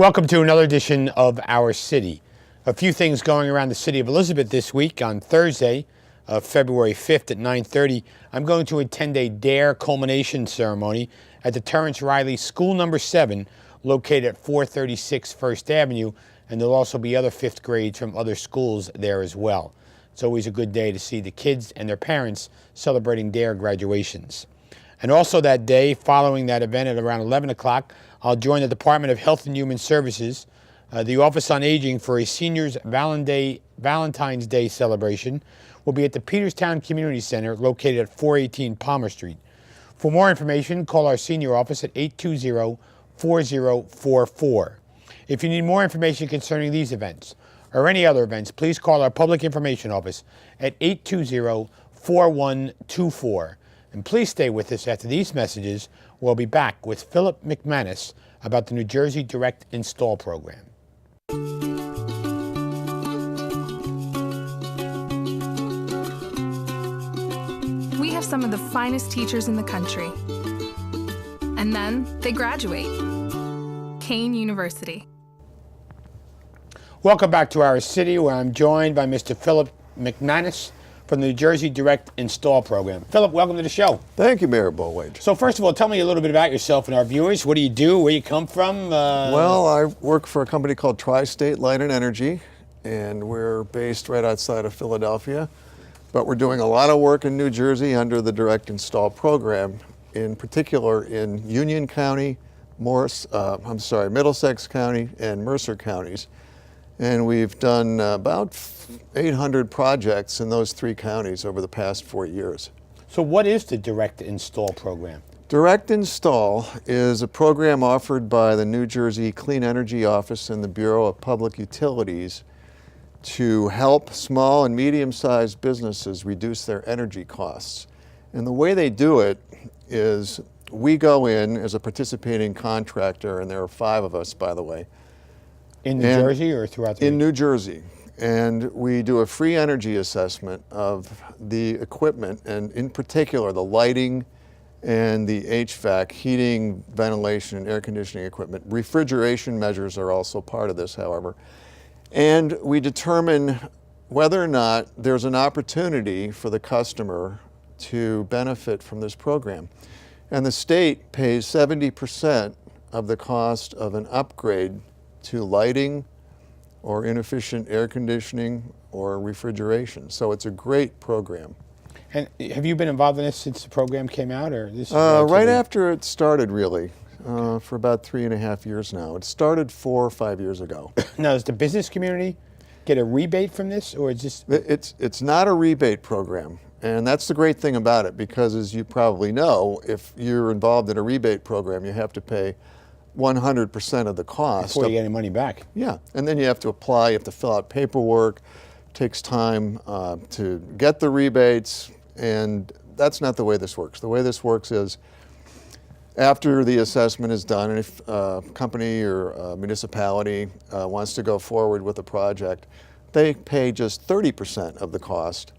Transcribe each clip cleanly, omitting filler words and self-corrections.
Welcome to another edition of Our City. A few things going around the city of Elizabeth this week. On Thursday, February 5th at 9:30, I'm going to attend a DARE culmination ceremony at the Terrence Riley School Number 7, located at 436 First Avenue, and there'll also be other fifth grades from other schools there as well. It's always a good day to see the kids and their parents celebrating DARE graduations. And also that day, following that event at around 11 o'clock, I'll join the Department of Health and Human Services, the Office on Aging, for a Seniors Valentine's Day celebration. Will be at the Peterstown Community Center, located at 418 Palmer Street. For more information, call our senior office at 820-4044. If you need more information concerning these events or any other events, please call our Public Information Office at 820-4124. And please stay with us after these messages. We'll be back with Philip McManus about the New Jersey Direct Install Program. We have some of the finest teachers in the country. And then they graduate. Kean University. Welcome back to Our City, where I'm joined by Mr. Philip McManus from the New Jersey Direct Install Program. Philip, welcome to the show. Thank you, Mayor Bollwage. So first of all, tell me a little bit about yourself and our viewers. What do you do? Where you come from? Well, I work for a company called Tri-State Light and Energy, and we're based right outside of Philadelphia. But we're doing a lot of work in New Jersey under the Direct Install Program, in particular in Union County, Middlesex County, and Mercer counties. And we've done about 800 projects in those three counties over the past 4 years. So what is the Direct Install Program? Direct Install is a program offered by the New Jersey Clean Energy Office and the Bureau of Public Utilities to help small and medium-sized businesses reduce their energy costs. And the way they do it is we go in as a participating contractor, and there are 5 of us, by the way. In New Jersey or throughout the region? In New Jersey. And we do a free energy assessment of the equipment, and in particular the lighting and the HVAC, heating, ventilation, and air conditioning equipment. Refrigeration measures are also part of this, however. And we determine whether or not there's an opportunity for the customer to benefit from this program. And the state pays 70% of the cost of an upgrade to lighting or inefficient air conditioning or refrigeration. So it's a great program. And have you been involved in this since the program came out, or this? Right after it started, really, for about 3.5 years now. It started 4 or 5 years ago. Now, does the business community get a rebate from this, or is this? It's not a rebate program. And that's the great thing about it, because as you probably know, if you're involved in a rebate program, you have to pay 100% of the cost. Before you get any money back. Yeah, and then you have to apply, you have to fill out paperwork. It takes time to get the rebates, and that's not the way this works. The way this works is after the assessment is done, and if a company or a municipality wants to go forward with a project, they pay just 30% of the cost,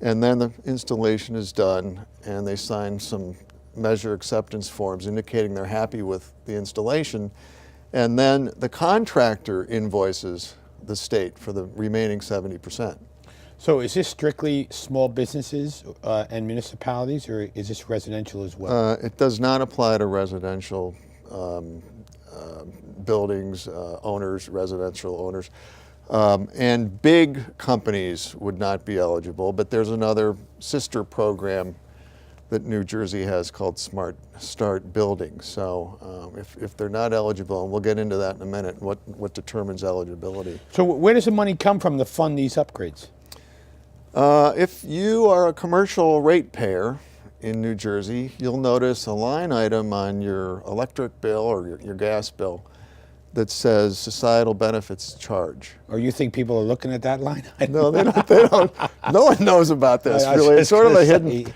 and then the installation is done, and they sign some measure acceptance forms indicating they're happy with the installation, and then the contractor invoices the state for the remaining 70%. So is this strictly small businesses and municipalities, or is this residential as well? It does not apply to residential buildings, owners, residential owners. And big companies would not be eligible, but there's another sister program that New Jersey has called Smart Start Building. So if they're not eligible, and we'll get into that in a minute, what determines eligibility. So where does the money come from to fund these upgrades? If you are a commercial ratepayer in New Jersey, you'll notice a line item on your electric bill or your gas bill that says societal benefits charge. Or you think people are looking at that line item? No, they don't. No one knows about this, really. It's sort of a hidden.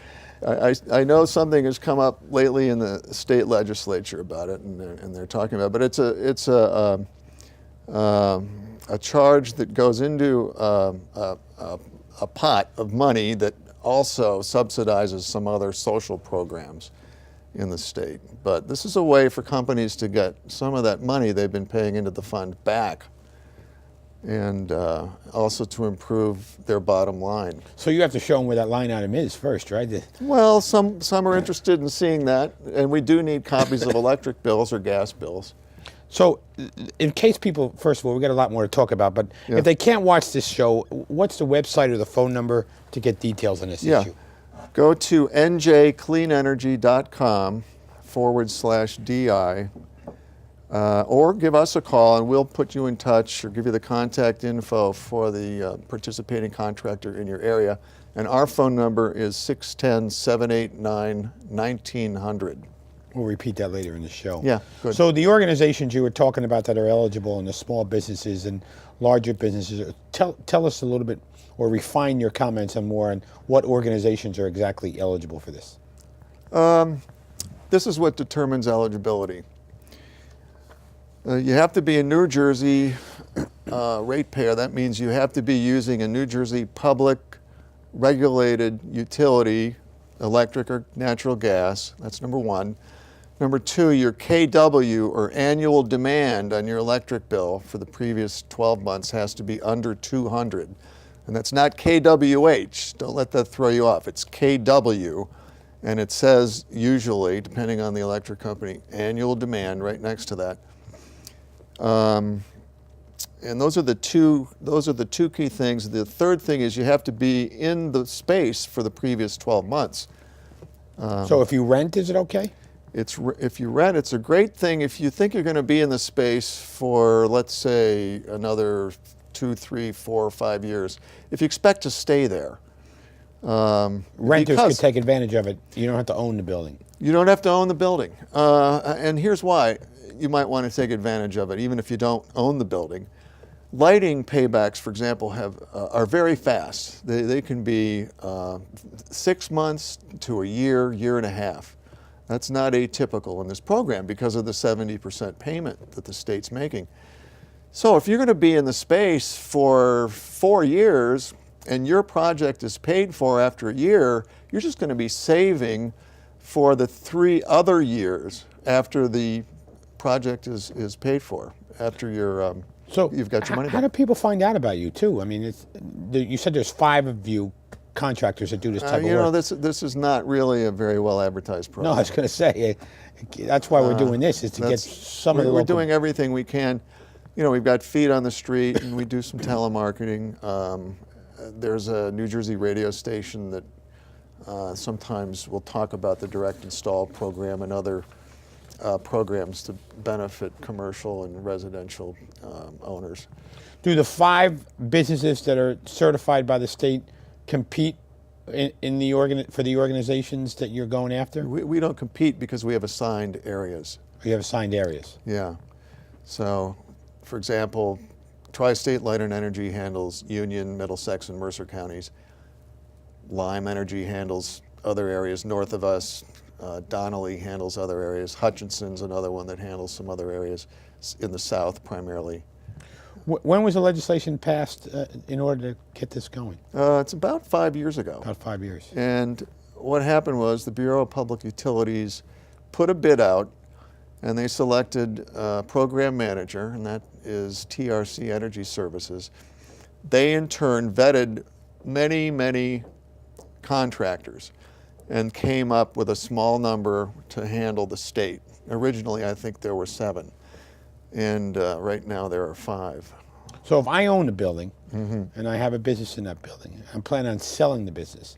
I know something has come up lately in the state legislature about it, and they're talking about it. But it's a charge that goes into a pot of money that also subsidizes some other social programs. in the state. But this is a way for companies to get some of that money they've been paying into the fund back, and also to improve their bottom line. So you have to show them where that line item is first, right? Well, some are interested in seeing that, and we do need copies of electric bills or gas bills. So, in case people, first of all, we got a lot more to talk about, but Yeah. if they can't watch this show, what's the website or the phone number to get details on this issue? Go to njcleanenergy.com/DI, or give us a call and we'll put you in touch or give you the contact info for the participating contractor in your area. And our phone number is 610-789-1900. We'll repeat that later in the show. Yeah, good. So the organizations you were talking about that are eligible and the small businesses and larger businesses, tell us a little bit or refine your comments on more on what organizations are exactly eligible for this. This is what determines eligibility. You have to be a New Jersey ratepayer. That means you have to be using a New Jersey public regulated utility, electric or natural gas. That's number one. Number two, your KW or annual demand on your electric bill for the previous 12 months has to be under 200. And that's not KWH. Don't let that throw you off. It's KW. And it says usually, depending on the electric company, annual demand right next to that. And those are the two key things. The third thing is you have to be in the space for the previous 12 months. So if you rent, is it okay? If you rent, it's a great thing. If you think you're going to be in the space for, let's say, another 2, 3, 4, 5 years, if you expect to stay there. Renters could take advantage of it. You don't have to own the building. You don't have to own the building. And here's why you might want to take advantage of it, even if you don't own the building. Lighting paybacks, for example, are very fast. They can be 6 months to a year, year and a half. That's not atypical in this program because of the 70% payment that the state's making. So if you're going to be in the space for 4 years and your project is paid for after a year, you're just going to be saving for the 3 other years after the project is paid for, after you've got your money how back. do people find out about you too? I mean, you said there's 5 of you contractors that do this type of work. This is not really a very well advertised program. No, I was going to say, that's why we're doing this, is to get some of the We're local... doing everything we can. We've got feet on the street and we do some telemarketing. There's a New Jersey radio station that sometimes will talk about the direct install program and other programs to benefit commercial and residential owners. Do the 5 businesses that are certified by the state compete for the organizations that you're going after? We don't compete because we have assigned areas. You have assigned areas. Yeah. So, for example, Tri-State Light and Energy handles Union, Middlesex, and Mercer counties. Lime Energy handles other areas north of us. Donnelly handles other areas. Hutchinson's another one that handles some other areas in the south primarily. When was the legislation passed in order to get this going? It's about 5 years ago. About 5 years. And what happened was the Bureau of Public Utilities put a bid out and they selected a program manager, and that is TRC Energy Services. They in turn vetted many, many contractors and came up with a small number to handle the state. Originally, I think there were 7. And right now there are 5. So if I own a building and I have a business in that building, I'm planning on selling the business,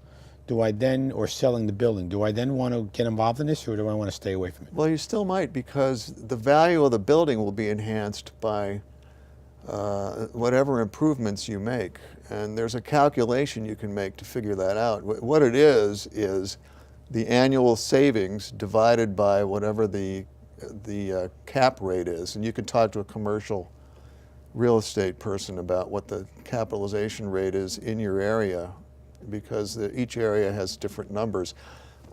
or selling the building, do I then want to get involved in this, or do I want to stay away from it? Well, you still might, because the value of the building will be enhanced by whatever improvements you make. And there's a calculation you can make to figure that out. What it is the annual savings divided by whatever the cap rate is. And you can talk to a commercial real estate person about what the capitalization rate is in your area, because each area has different numbers.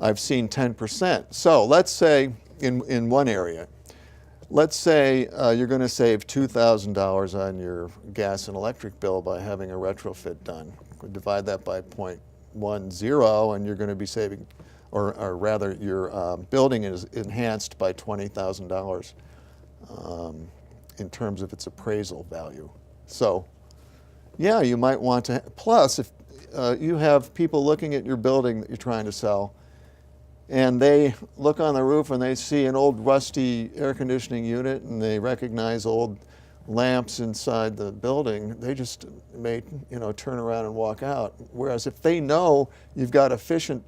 I've seen 10%. So let's say in one area, let's say you're going to save $2,000 on your gas and electric bill by having a retrofit done. Divide that by 0.10 and you're going to be saving or rather your building is enhanced by $20,000 in terms of its appraisal value. So, yeah, you might want to, plus if you have people looking at your building that you're trying to sell, and they look on the roof and they see an old rusty air conditioning unit and they recognize old lamps inside the building, they just may, turn around and walk out. Whereas if they know you've got efficient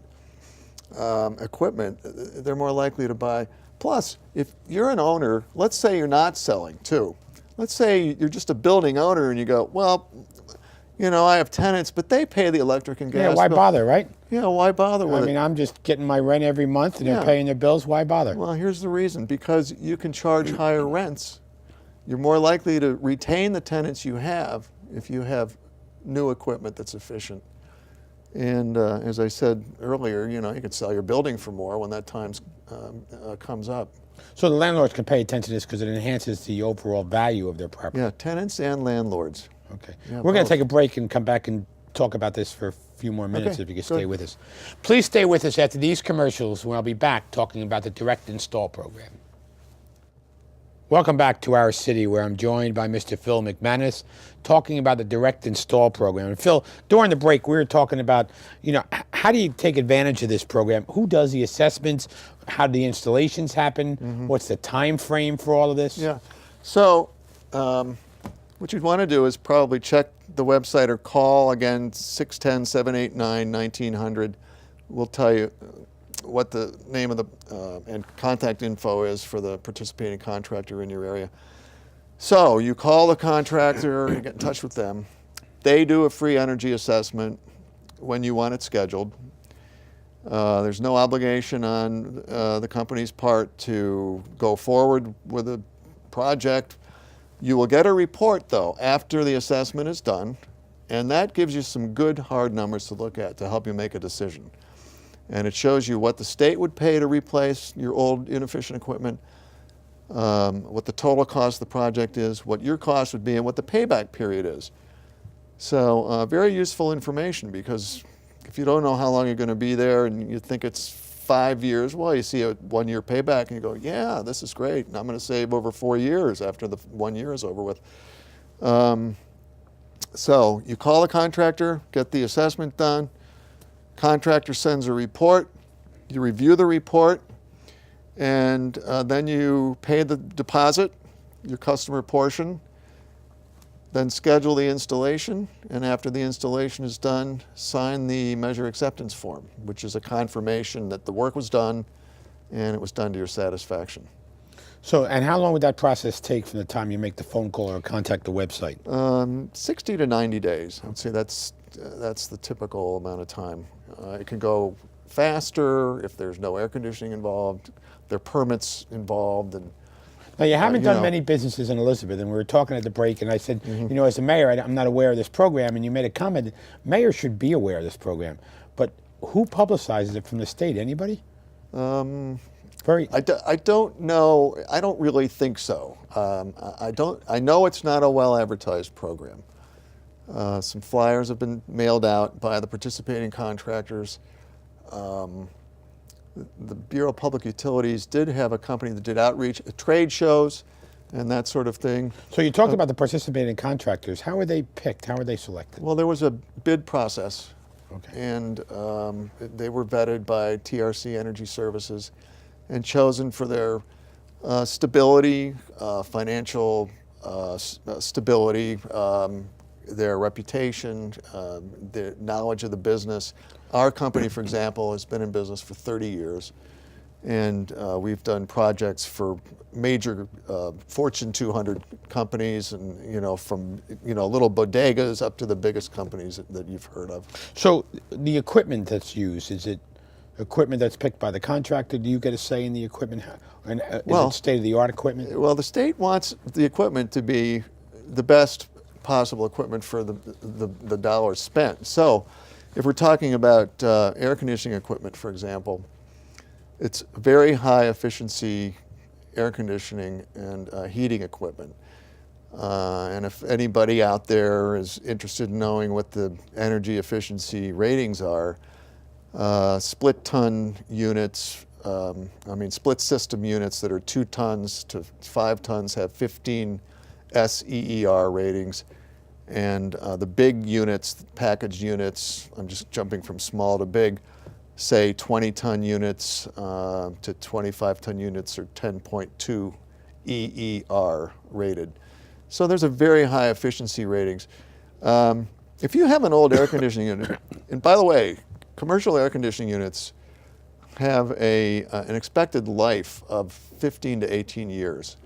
equipment, they're more likely to buy. Plus, if you're an owner, let's say you're not selling too. Let's say you're just a building owner and you go, well, I have tenants, but they pay the electric and gas. Yeah, why bill. bother, right? Yeah, why bother with I it? mean, I'm just getting my rent every month and they're Yeah. paying their bills. Why bother? Well, here's the reason. Because you can charge higher rents. You're more likely to retain the tenants you have if you have new equipment that's efficient. And as I said earlier, you can sell your building for more when that time comes up. So the landlords can pay attention to this because it enhances the overall value of their property. Yeah, tenants and landlords. Okay. Yeah, We're going both. to take a break and come back and talk about this for a few more minutes Okay, if you could good. stay with us. Please stay with us after these commercials when I'll be back talking about the direct install program. Welcome back to our city where I'm joined by Mr. Phil McManus talking about the direct install program. And Phil, during the break we were talking about, how do you take advantage of this program? Who does the assessments? How do the installations happen? What's the time frame for all of this? Yeah. So what you'd want to do is probably check the website or call again 610-789-1900. We'll tell you what the name of the and contact info is for the participating contractor in your area. So you call the contractor, you get in touch with them. They do a free energy assessment when you want it scheduled. There's no obligation on the company's part to go forward with a project. You will get a report, though, after the assessment is done, and that gives you some good hard numbers to look at to help you make a decision. And it shows you what the state would pay to replace your old inefficient equipment, what the total cost of the project is, what your cost would be, and what the payback period is. So very useful information, because if you don't know how long you're going to be there and you think it's 5 years, well, you see a 1 year payback and you go, yeah, this is great. And I'm going to save over 4 years after the 1 year is over with. So you call the contractor, get the assessment done. Contractor sends a report. You review the report, and then you pay the deposit, your customer portion. Then schedule the installation, and after the installation is done, sign the measure acceptance form, which is a confirmation that the work was done and it was done to your satisfaction. So, and how long would that process take from the time you make the phone call or contact the website? 60 to 90 days. I would say that's the typical amount of time. It can go faster if there's no air conditioning involved, there are permits involved, and Now, you haven't done know. many businesses in Elizabeth, and we were talking at the break, and I said, as a mayor, I'm not aware of this program, and you made a comment. Mayors should be aware of this program, but who publicizes it from the state? Anybody? Very. I don't know. I don't really think so. I know it's not a well-advertised program. Some flyers have been mailed out by the participating contractors. The Bureau of Public Utilities did have a company that did outreach at trade shows and that sort of thing. So you talked about the participating contractors. How are they picked? How are they selected? Well, there was a bid process, Okay. and they were vetted by TRC Energy Services and chosen for their stability, financial stability, their reputation, their knowledge of the business. Our company, for example, has been in business for 30 years, and we've done projects for major Fortune 200 companies, and from little bodegas up to the biggest companies that you've heard of. So the equipment that's used, is it equipment that's picked by the contractor? Do you get a say in the equipment? And is Well- it state-of-the-art equipment? Well, the state wants the equipment to be the best possible equipment for the dollars spent. So if we're talking about air conditioning equipment, for example, it's very high efficiency air conditioning and heating equipment. And if anybody out there is interested in knowing what the energy efficiency ratings are, split ton units, split system units that are 2 tons to 5 tons have 15 SEER ratings. And the big units, packaged units, I'm just jumping from small to big, say 20-ton units to 25-ton units are 10.2 EER rated. So there's a very high efficiency ratings. If you have an old air conditioning unit, and by the way, commercial air conditioning units have an expected life of 15 to 18 years.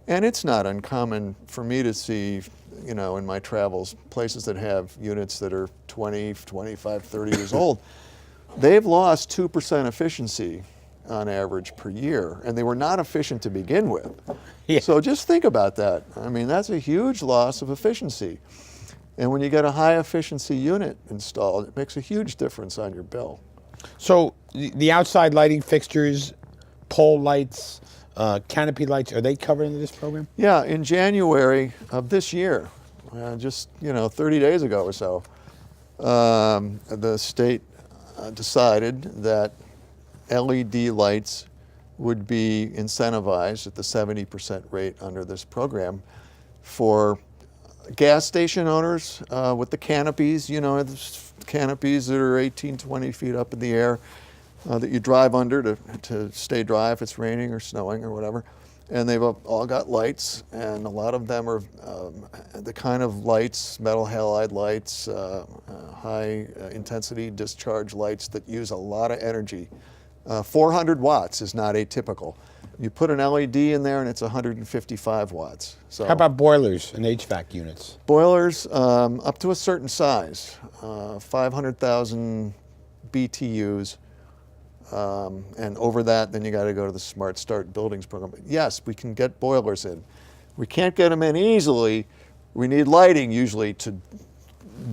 And it's not uncommon for me to see, in my travels, places that have units that are 20, 25, 30 years old. They've lost 2% efficiency on average per year, and they were not efficient to begin with. Yeah. So just think about that. That's a huge loss of efficiency. And when you get a high efficiency unit installed, it makes a huge difference on your bill. So the outside lighting fixtures, pole lights, canopy lights, are they covered in this program? Yeah, in January of this year, just 30 days ago or so, the state decided that LED lights would be incentivized at the 70% rate under this program for gas station owners with the canopies, canopies that are 18, 20 feet up in the air that you drive under to stay dry if it's raining or snowing or whatever. And they've all got lights, and a lot of them are the kind of lights, metal halide lights, high intensity discharge lights that use a lot of energy. 400 watts is not atypical. You put an LED in there and it's 155 watts. So How about boilers and HVAC units? boilers up to a certain size, 500,000 BTUs. And over that, then you got to go to the Smart Start Buildings program. But yes, we can get boilers in. We can't get them in easily. We need lighting usually to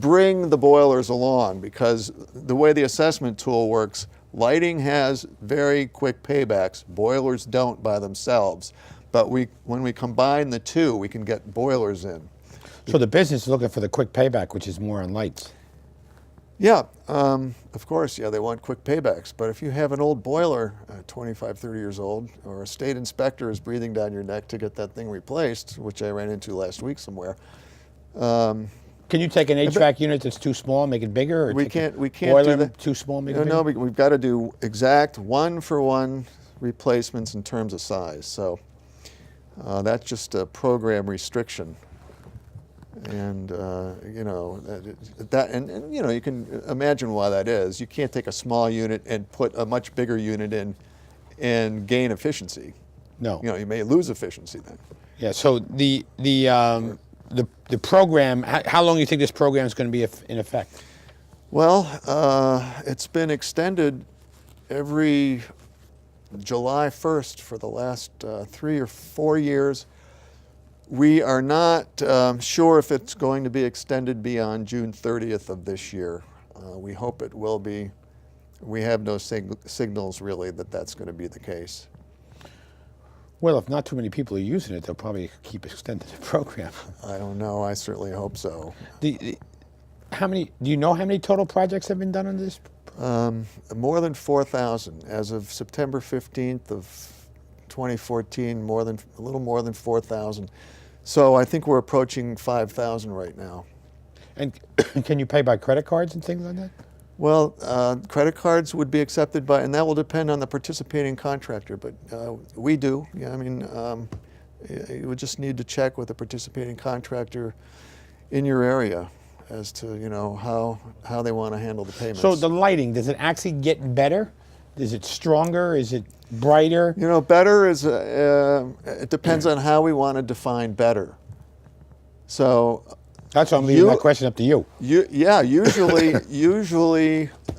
bring the boilers along, because the way the assessment tool works, lighting has very quick paybacks. Boilers don't by themselves. But when we combine the two, we can get boilers in. So the business is looking for the quick payback, which is more on lights. Yeah, of course, they want quick paybacks. But if you have an old boiler, 25, 30 years old, or a state inspector is breathing down your neck to get that thing replaced, which I ran into last week somewhere. Can you take an HVAC unit that's too small and make it bigger? Or We take can't a do boiler that. too small, make it No, bigger? we've got to do exact one-for-one replacements in terms of size. So that's just a program restriction. And you can imagine why that is. You can't take a small unit and put a much bigger unit in and gain efficiency. No. You may lose efficiency then. Yeah. So the program. How long do you think this program is going to be in effect? Well, it's been extended every July 1st for the last 3 or 4 years. We are not sure if it's going to be extended beyond June 30th of this year. We hope it will be. We have no signals really that that's going to be the case. Well, if not too many people are using it, they'll probably keep extending the program. I don't know. I certainly hope so. Do you know how many total projects have been done on this? More than 4,000 as of September 15th of 2014. A little more than 4,000. So I think we're approaching 5,000 right now. And can you pay by credit cards and things like that? Well, credit cards would be accepted and that will depend on the participating contractor, but we do. Yeah, you would just need to check with the participating contractor in your area as to, how they want to handle the payments. So the lighting, does it actually get better? Is it stronger? Is it brighter? Better is, it depends on how we want to define better. So That's why I'm leaving that question up to you. Usually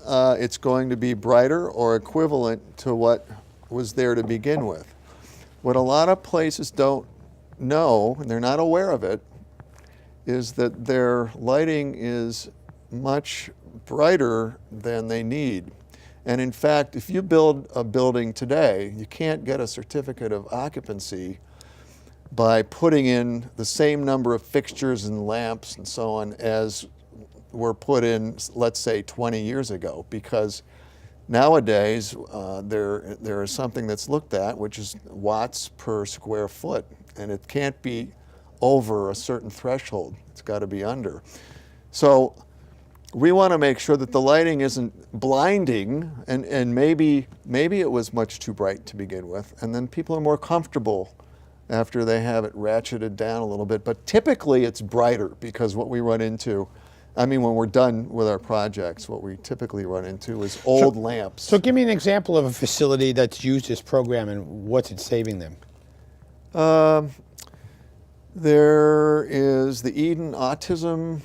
it's going to be brighter or equivalent to what was there to begin with. What a lot of places don't know, and they're not aware of it, is that their lighting is much brighter than they need. And in fact, if you build a building today, you can't get a certificate of occupancy by putting in the same number of fixtures and lamps and so on as were put in, let's say, 20 years ago, because Nowadays, there is something that's looked at, which is watts per square foot, and it can't be over a certain threshold. It's got to be under. So we want to make sure that the lighting isn't blinding, and maybe it was much too bright to begin with, and then people are more comfortable after they have it ratcheted down a little bit. But typically it's brighter, because what we run into, I mean, when we're done with our projects, what we typically run into is old lamps. So give me an example of a facility that's used this program and what's it saving them? There is the Eden Autism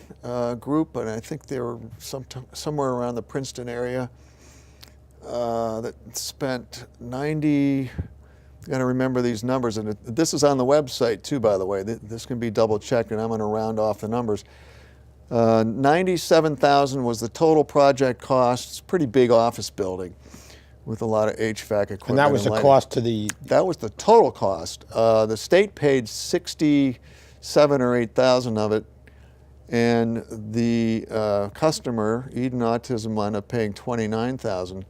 group, and I think they were somewhere around the Princeton area that spent 90, got to remember these numbers, and this is on the website too, by the way. This can be double checked, and I'm going to round off the numbers. 97,000 was the total project cost. It's a pretty big office building with a lot of HVAC equipment. And that was the lighting. cost to the... That was the total cost. The state paid 67 or 8,000 of it, and the customer, Eden Autism, wound up paying 29,000,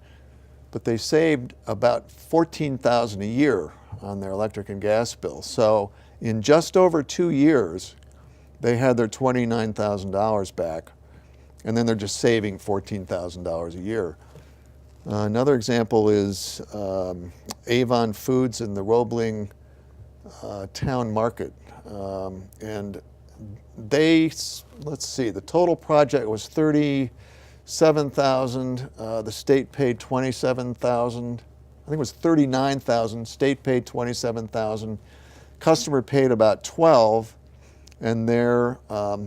but they saved about 14,000 a year on their electric and gas bill. So in just over 2 years, they had their $29,000 back, and then they're just saving $14,000 a year. Another example is Avon Foods in the Roebling Town Market. And they, let's see, the total project was $37,000. The state paid $27,000. I think it was $39,000. State paid $27,000. Customer paid about $12,000, and their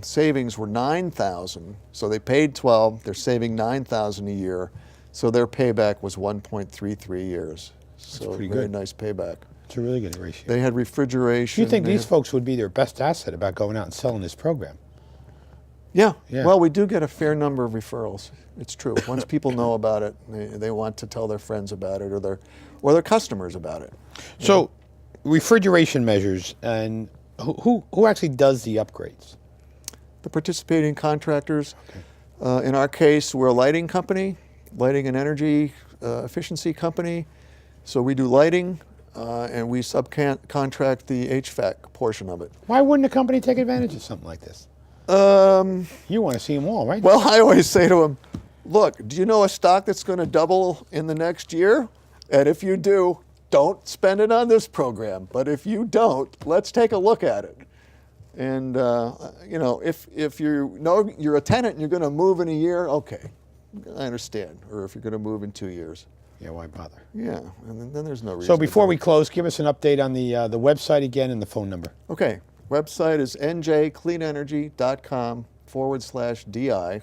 savings were $9,000. So they paid $12,000. They're saving $9,000 a year. So their payback was 1.33 years. So pretty very good. nice payback. It's a really good ratio. They had refrigeration. Do you think they these had- folks would be their best asset about going out and selling this program? Yeah. Yeah. Well, we do get a fair number of referrals. It's true. Once people know about it, they want to tell their friends about it, or their customers about it. So, refrigeration measures, and who actually does the upgrades? The participating contractors. In our case, we're a lighting company, lighting and energy efficiency company. So we do lighting, and we subcontract the HVAC portion of it. Why wouldn't a company take advantage of something like this? You want to see them all, right? Well, I always say to them, look, do you know a stock that's going to double in the next year? And if you do, don't spend it on this program. But if you don't, let's take a look at it. And, you know, if you know you're a tenant and you're going to move in a year, okay, I understand. Or if you're going to move in 2 years. Yeah, why bother? Yeah, and then there's no reason. So before to we close, give us an update on the website again and the phone number. Okay, website is njcleanenergy.com/DI,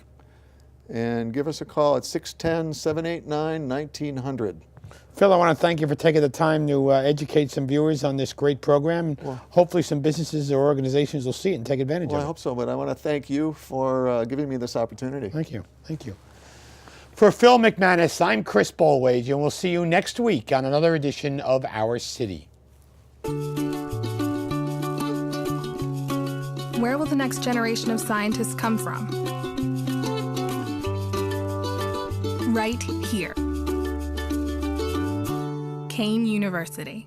and give us a call at 610-789-1900. Phil, I want to thank you for taking the time to educate some viewers on this great program. Hopefully some businesses or organizations will see it and take advantage Well, I of it. hope so, but I want to thank you for giving me this opportunity. Thank you. Thank you. For Phil McManus, I'm Chris Bolwage, and we'll see you next week on another edition of Our City. Where will the next generation of scientists come from? Right here. Kane University.